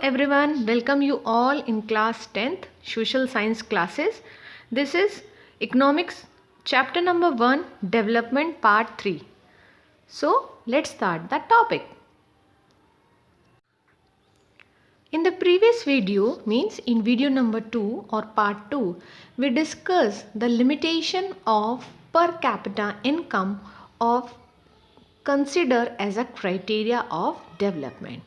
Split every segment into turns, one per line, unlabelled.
everyone, welcome you all in class 10th social science classes. This is economics chapter number 1 development part 3. So let's start the topic. In the previous video, means in video number 2 or part 2, we discussed the limitation of per capita income of consider as a criteria of development.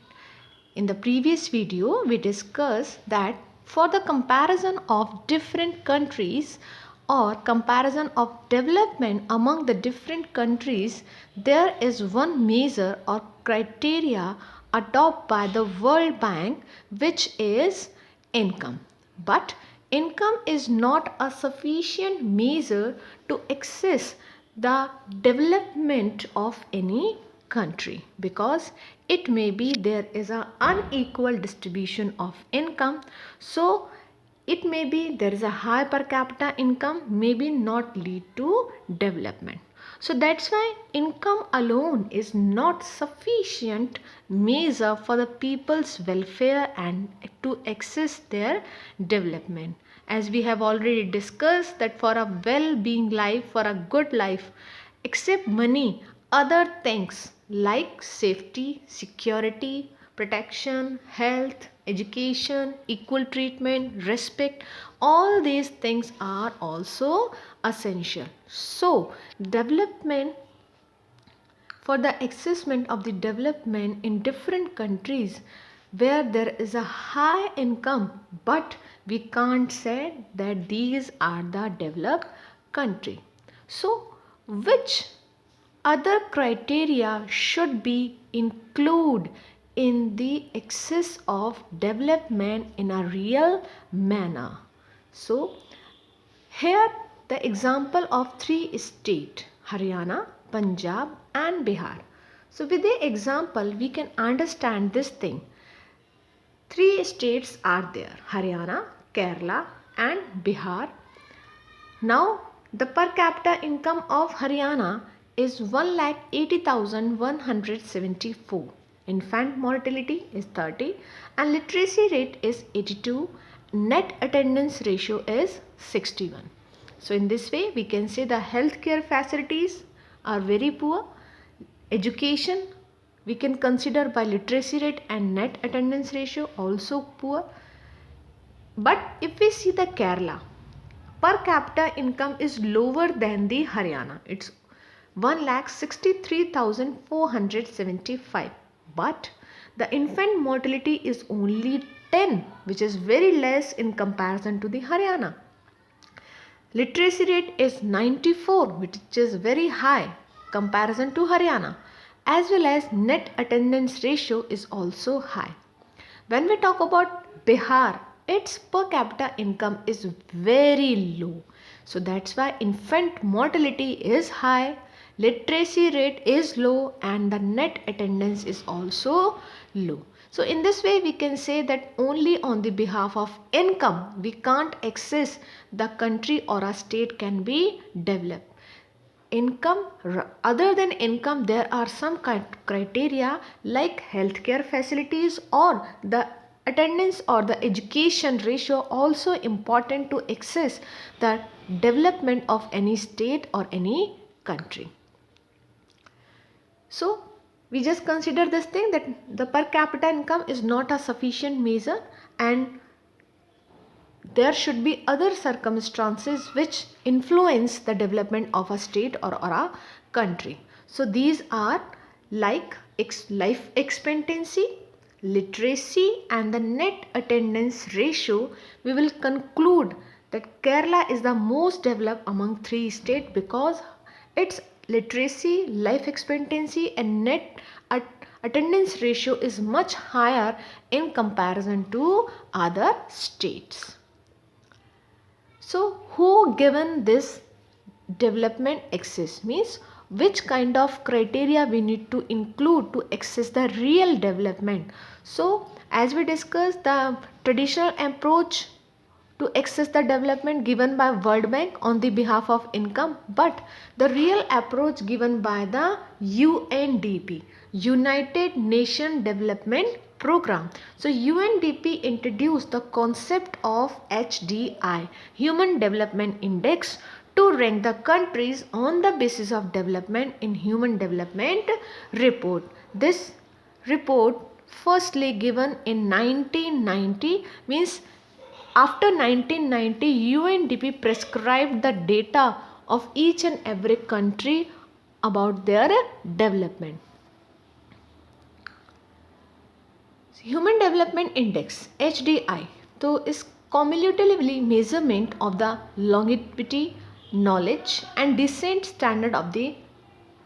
In the previous video, we discussed that for the comparison of different countries or comparison of development among the different countries, there is one measure or criteria adopted by the World Bank, which is income. But income is not a sufficient measure to assess the development of any country, because it may be there is an unequal distribution of income. So it may be there is a high per capita income, maybe not lead to development. So that's why income alone is not sufficient measure for the people's welfare and to access their development. As we have already discussed that for a well-being life, for a good life, except money, other things like safety, security, protection, health, education, equal treatment, respect, all these things are also essential. So development, for the assessment of the development in different countries where there is a high income, but we can't say that these are the developed country. So which other criteria should be included in the access of development in a real manner? So here the example of 3 states, Haryana, Punjab and Bihar. So with the example we can understand this thing. 3 states are there, Haryana, Kerala and Bihar. Now the per capita income of Haryana is 1,80,174. Infant mortality is 30 and literacy rate is 82. Net attendance ratio is 61. So in this way we can say the healthcare facilities are very poor. Education we can consider by literacy rate and net attendance ratio also poor. But if we see the Kerala, per capita income is lower than the Haryana. It's 1,63,475. But the infant mortality is only 10, which is very less in comparison to the Haryana. Literacy rate is 94, which is very high comparison to Haryana, as well as net attendance ratio is also high. When we talk about Bihar, its per capita income is very low. So that's why infant mortality is high, literacy rate is low and the net attendance is also low. So in this way we can say that only on the behalf of income we can't access the country or a state can be developed. Income, other than income, there are some criteria like healthcare facilities or the attendance or the education ratio also important to access the development of any state or any country. So we just consider this thing that the per capita income is not a sufficient measure and there should be other circumstances which influence the development of a state or a country. So these are like life expectancy, literacy and the net attendance ratio. We will conclude that Kerala is the most developed among 3 states because its literacy, life expectancy and net attendance ratio is much higher in comparison to other states. So who given this development access, means which kind of criteria we need to include to access the real development. So as we discussed, the traditional approach to access the development given by World Bank on the behalf of income, but the real approach given by the UNDP, United Nations Development program. So UNDP introduced the concept of HDI, Human Development Index, to rank the countries on the basis of development in Human Development Report. This report firstly given in 1990, means after 1990 UNDP prescribed the data of each and every country about their development. Human Development Index HDI तो is cumulatively measurement of the longevity, knowledge and decent standard of the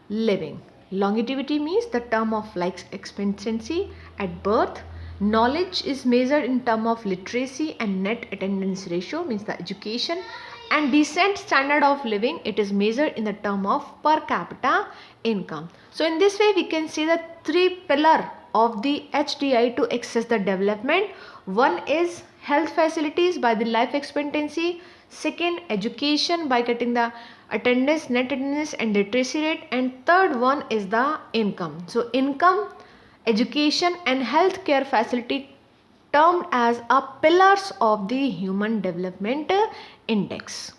living. Longevity means the term of life expectancy at birth. Knowledge is measured in term of literacy and net attendance ratio, means the education. And decent standard of living, it is measured in the term of per capita income. So in this way we can see the three pillar of the HDI to access the development. One is health facilities by the life expectancy. Second, education by getting the attendance, net attendance and literacy rate. And third one is the income. So income, education and healthcare facility termed as a pillars of the Human Development Index.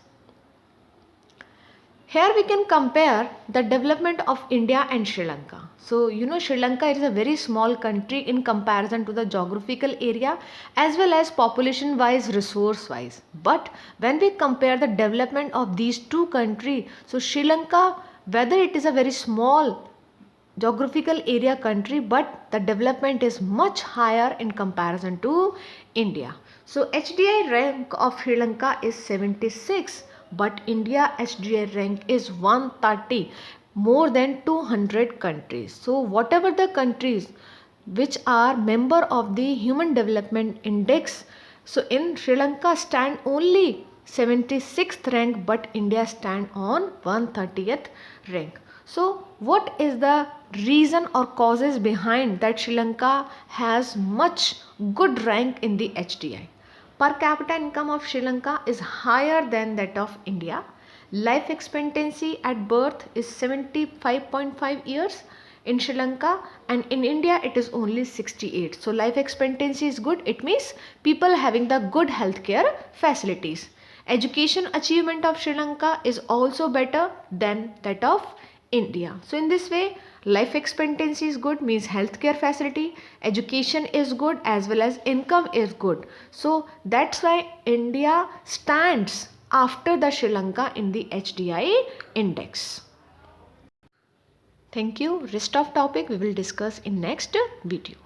Here we can compare the development of India and Sri Lanka. So Sri Lanka is a very small country in comparison to the geographical area as well as population wise, resource wise. But when we compare the development of these two countries, so Sri Lanka, whether it is a very small geographical area country, but the development is much higher in comparison to India. So HDI rank of Sri Lanka is 76, but India HDI rank is 130, more than 200 countries. So whatever the countries which are member of the Human Development Index, so in Sri Lanka stand only 76th rank, but India stand on 130th rank. So what is the reason or causes behind that Sri Lanka has much good rank in the HDI? Per capita income of Sri Lanka is higher than that of India. Life expectancy at birth is 75.5 years in Sri Lanka, and in India it is only 68. So life expectancy is good. It means people having the good healthcare facilities. Education achievement of Sri Lanka is also better than that of India. So in this way, life expectancy is good, means healthcare facility, education is good as well as income is good. So that's why India stands after the Sri Lanka in the HDI index. Thank you. Rest of topic we will discuss in next video.